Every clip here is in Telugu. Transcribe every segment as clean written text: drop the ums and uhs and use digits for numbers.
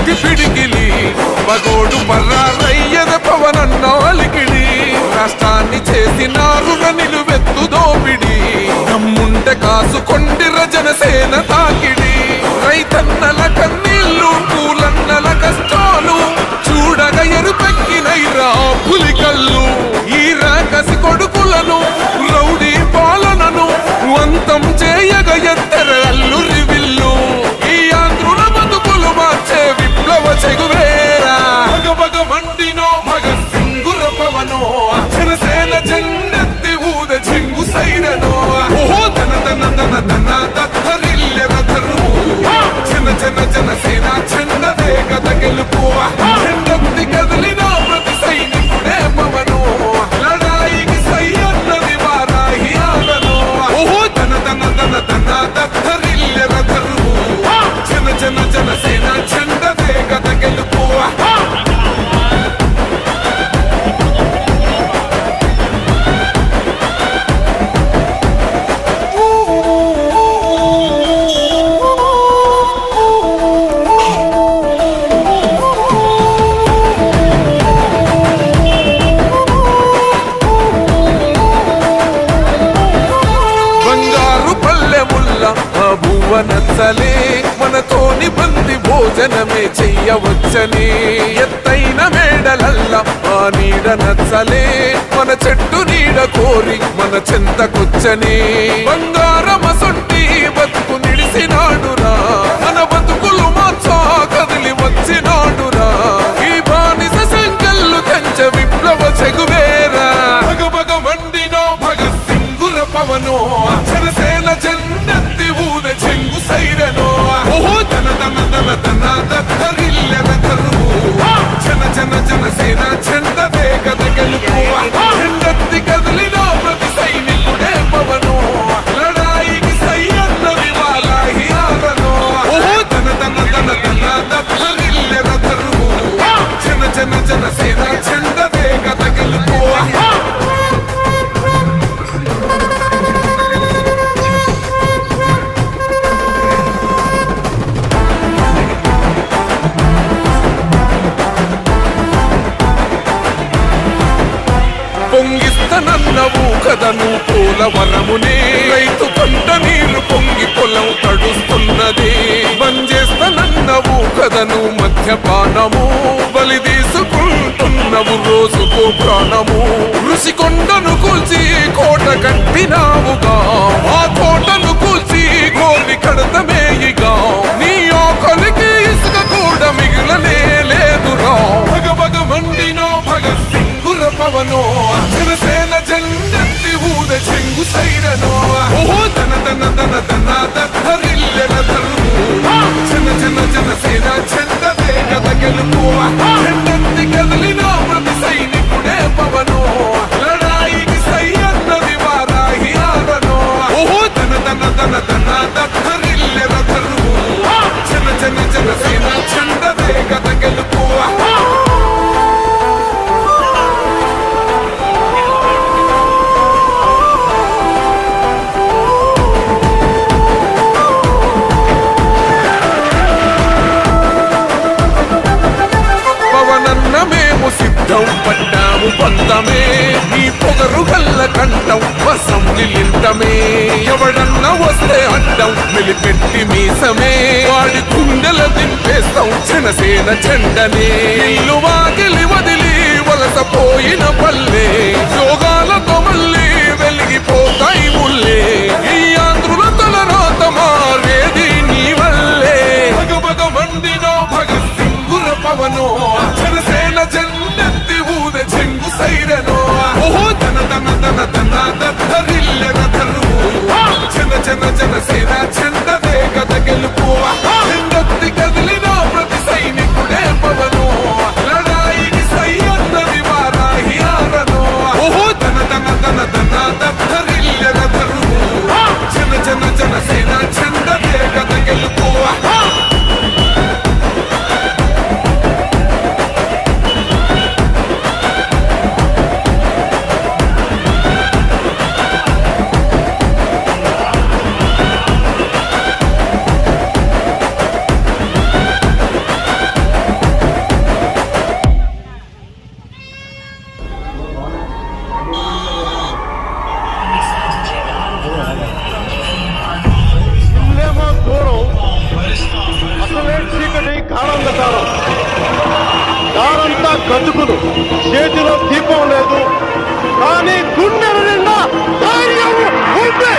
కత్తి పిడికిలి మగోడు పర్రారయ్యద పవనన్న అలికిడి రాష్ట్రాన్ని చేసినారు నిలువెత్తు దోపిడి నమ్ముంటే కాసుకొండిర జనసేన తాకిడి రైతన్నల కన్నీళ్ళు పూలన్నల కష్టాలు చూడగ ఎరుపెక్కినైరా పులికల్లు ఈ రాకసి కొడుకులను రౌడీ పాలనను అంతం చేయగ ఎత్తర అల్లురి విల్లు ఈ ఆంధ్రుల బతుకులు మార్చే విప్లవ చెగువేరా భగ మండినో భగత్ సింగుర పవనో జనసేన జెండెత్తి ఊద చెంగు సైరనో ఓహో తన తన తన తన దత్తరిల్లె రథరు జనసేన చెండదే గద గెలుపు చెండెత్తి కదిలిన ప్రతి సైనికుడే పవనో లడాయికి సై అన్నది వారాహి ఆగనో ఓహో తన తన తన తన దత్తరిల్లె రథరు జనసేన చెండదే గద గెలుపు నచ్చలే మనతోని బంది భోజనమే చెయ్యవచ్చని ఎత్తైన మేడలల్ల ఆ నీడ నచ్చలే మన చెట్టు నీడ కోరి మన చెంతకొచ్చని బంగారమసొంటి బతుకు నిడిసినాడురా మన బతుకులు మార్చా కదిలి వచ్చినాడురా ఈ బానిస సంకల్లు కంచ విప్లవ చెగువేరా భగ మండినో భగత్ సింగుర పవనో జనసేన జెండెత్తి ఊద చెంగు సైరనో ఓహో తన తన తన తన దత్తరిల్లె రథరు జనసేన చెండదే గద గెలుపు చెండెత్తి కదిలిన ప్రతి సైనికుడే పవనో లడాయికి సై అన్నది వారాహి ఆగనో ఓహో తన తన తన తన దత్తరిల్లె రథరు జనసేన చెండదే గద గెలుపు పొంగిస్తనన్నవు కదను పోలవరమునే రైతు పంట నీరు పొంగి పొలం తడుస్తున్నది బంజేస్తనన్నవు కదను మధ్యపానము బలి తీసుకుంటున్నవు రోజుకు ప్రాణము ఋషికొండను కూల్చి కోట కట్టినావుగా ఆ కోటను కూల్చి గోలి కడతమేయిగా నీ ఆకలికి ఇసుక కూడా మిగిలనే లేదురా భగ మండినో భగత్ సింగుర పవనో జనసేన జెండెత్తి ఊద చెంగు సైరనో ఓహో తన తన తన తన దత్తరిల్లె రథరు జనసేన చెండదే గద గెలుపు చెండెత్తి కదిలిన ప్రతి సైనికుడే పవనో లడాయికి సై అన్నది వారాహి ఆగనో ఓహో తన తన తన తన దత్తరిల్లె రథరు జనసేన చెండదే గద గెలుపు సిద్ధం పడ్డాము పంతమే నీ పొగరు గల్ల కంఠం వసం నిలింటమే ఎవడన్న వస్తే అడ్డం మెలిపెట్టి మీసమే వాడి గుండెల దింపేస్తాం జనసేన చెండనే ఇల్లు వాకిలి వదిలి వలసపోయిన పల్లె యోగాలతో మళ్ళీ వెలిగిపోతాయి ముల్లే ఈ ఆంధ్రుల తలరాత మారేది నీ వల్లే భగ మండినో భగత్ సింగుర పవనో జనసేన జెండెత్తి ఊద చెంగు సైరనో ఓహో తన తన తన తన దత్తరిల్లె రథరు జనసేన చెండదే గద గెలుపు చెండెత్తి కదిలిన ప్రతి సైనికుడే పవనో లడాయికి సై ఇల్లేమో దూరం, అసలే చీకటి కారంగతారం, దారంతా గతుకులు, చేతిలో దీపం లేదు, కానీ గుండెల నిండా ధైర్యం ఉంది.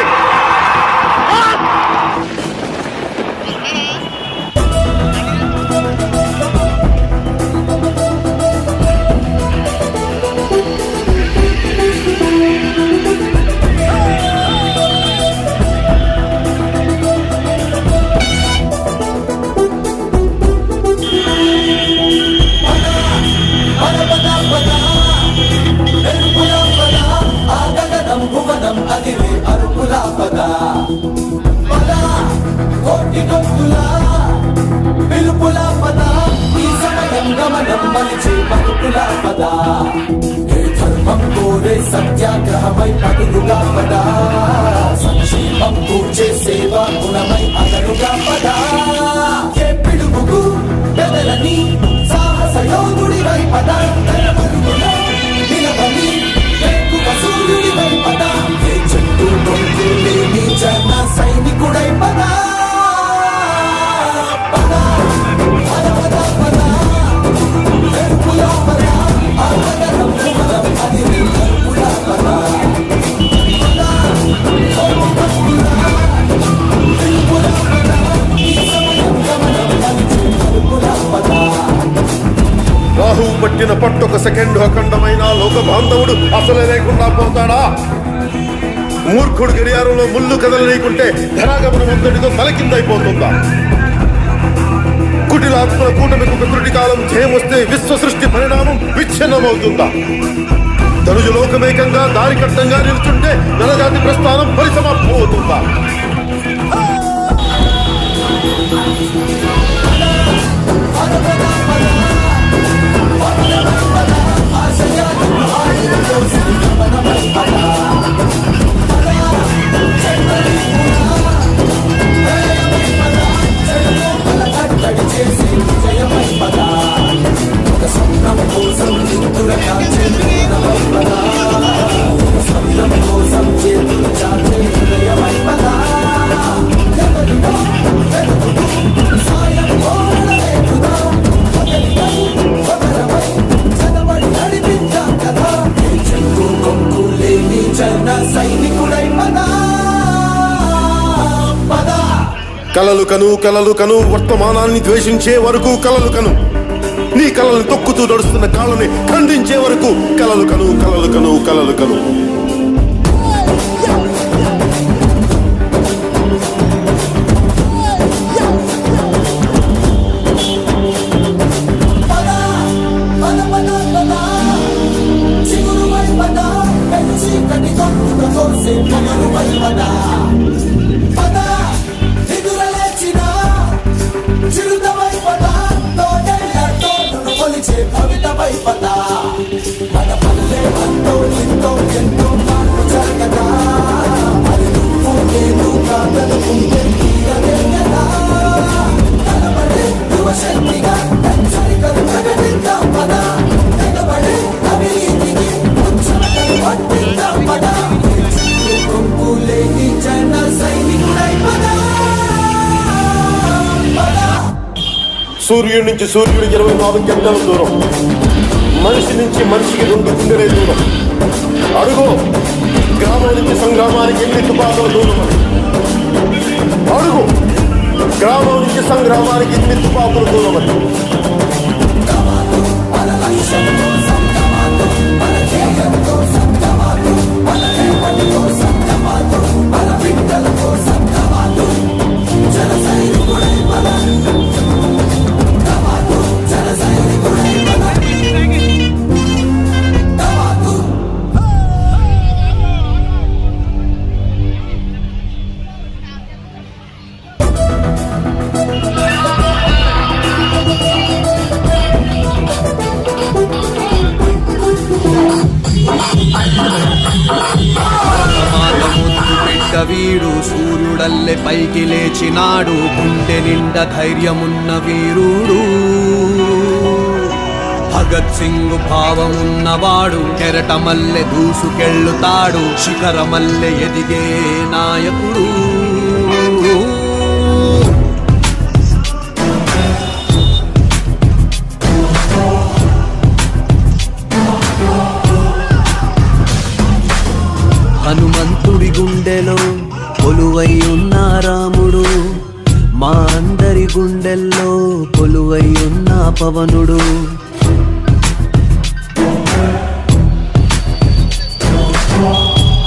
సత్యాగ్రహమై పదులుగా పదా, సంక్షేమం కూర్చే సేవా గుణమై అదనుగా పదా, ఏ పిడుగుకు బెదలని సాహస యోధుడివై పదా, పరుగులో నిలబడి ఎక్కువ సూర్యుడివై పదా, ఏ చెట్టు కొడుకు లేని జన సైనికుడై పదా. రాహువు పట్టిన పట్టొక సెకండ్ అఖండమైన లోక బాంధవుడు అసలే లేకుండా పోతాడా? మూర్ఖుడు గడియారంలో ముళ్ళు కదలనీయకుంటే ధనాగమనం అంతటితో తలకిందైపోతుందా? కుటిలాత్మల కూటమికి ఒక త్రుటి కాలం జయం వస్తే విశ్వ సృష్టి పరిణామం విచ్ఛిన్నమవుతుందా? తనుజు లోకమేకంగా దారికట్టంగా నిలుచుంటే నరజాతి ప్రస్థానం పరిసమాప్తం అవుతుందా? కలలు కను కలలు కను వర్తమానాన్ని ద్వేషించే వరకు కలలు కను, నీ కలలను తొక్కుతూ నడుస్తున్న కాళ్ళని ఖండించే వరకు కలలు కను కలలు కను కలలు కను. సూర్యుడి నుంచి సూర్యుడికి 24 గంటల దూరం, మనిషి నుంచి మనిషికి 2 గుండెలే దూరం. అడుగు గ్రామం నుంచి సంగ్రామానికి ఎన్ని తుపాకుల దూరం అని. అడుగు గ్రామం నుంచి సంగ్రామానికి ఎన్ని తుపాకుల దూరం అని. వీడు సూర్యుడల్లె పైకి లేచినాడు, గుండె నిండా ధైర్యమున్న వీరుడు. భగత్ సింగ్ భావమున్నవాడు కెరటమల్లె దూసుకెళ్ళుతాడు శిఖరమల్లె ఎదిగే నాయకుడు హనుమంతుడి గుండెలో కొలువై ఉన్న రాముడు మా అందరి గుండెల్లో కొలువై ఉన్న పవనుడు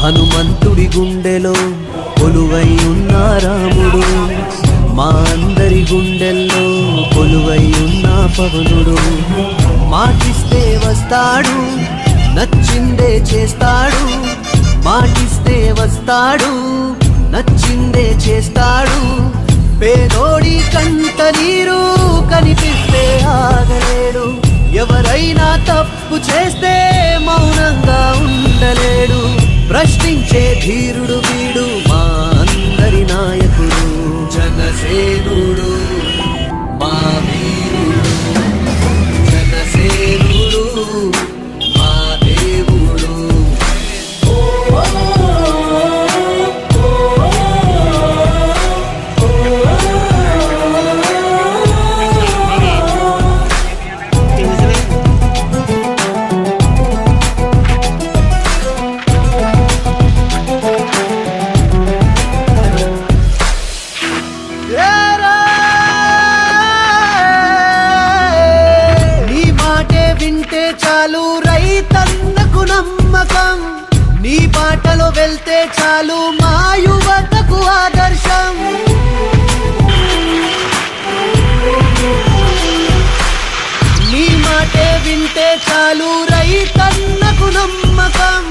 హనుమంతుడి గుండెలో కొలువై ఉన్న రాముడు మా అందరి గుండెల్లో కొలువై ఉన్న పవనుడు మాటిస్తే వస్తాడు నచ్చిందే చేస్తాడు మాటిస్తే వస్తాడు నచ్చిందే చేస్తాడు పేదోడి కంట నీరు కనిపిస్తే ఆగలేడు ఎవరైనా తప్పు చేస్తే మౌనంగా ఉండలేడు ప్రశ్నించే ధీరుడు వీడు మా అందరి నాయకుడు జనసేనుడు మా వీరుడు జనసేనుడు మా దేవుడు వింటే చాలు రైతన్నకు నమ్మకం నీ బాటలో వెళ్తే చాలు మా యువతకు ఆదర్శం నీ మాటే వింటే చాలు రైతన్నకు నమ్మకం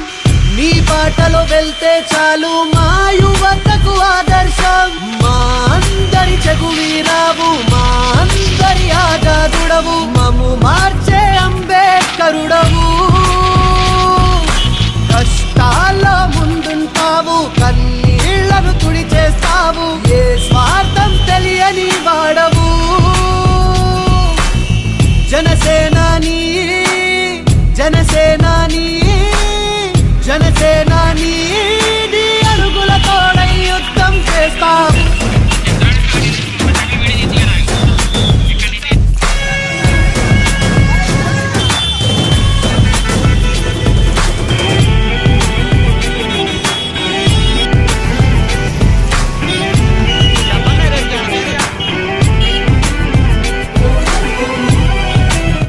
నీ బాటలో వెళ్తే చాలు మా యువతకు ఆదర్శం మా అందరి చెగువీరావు మా అందరి ఆజాదుడవు మము మార్చే అంబేద్కరుడవు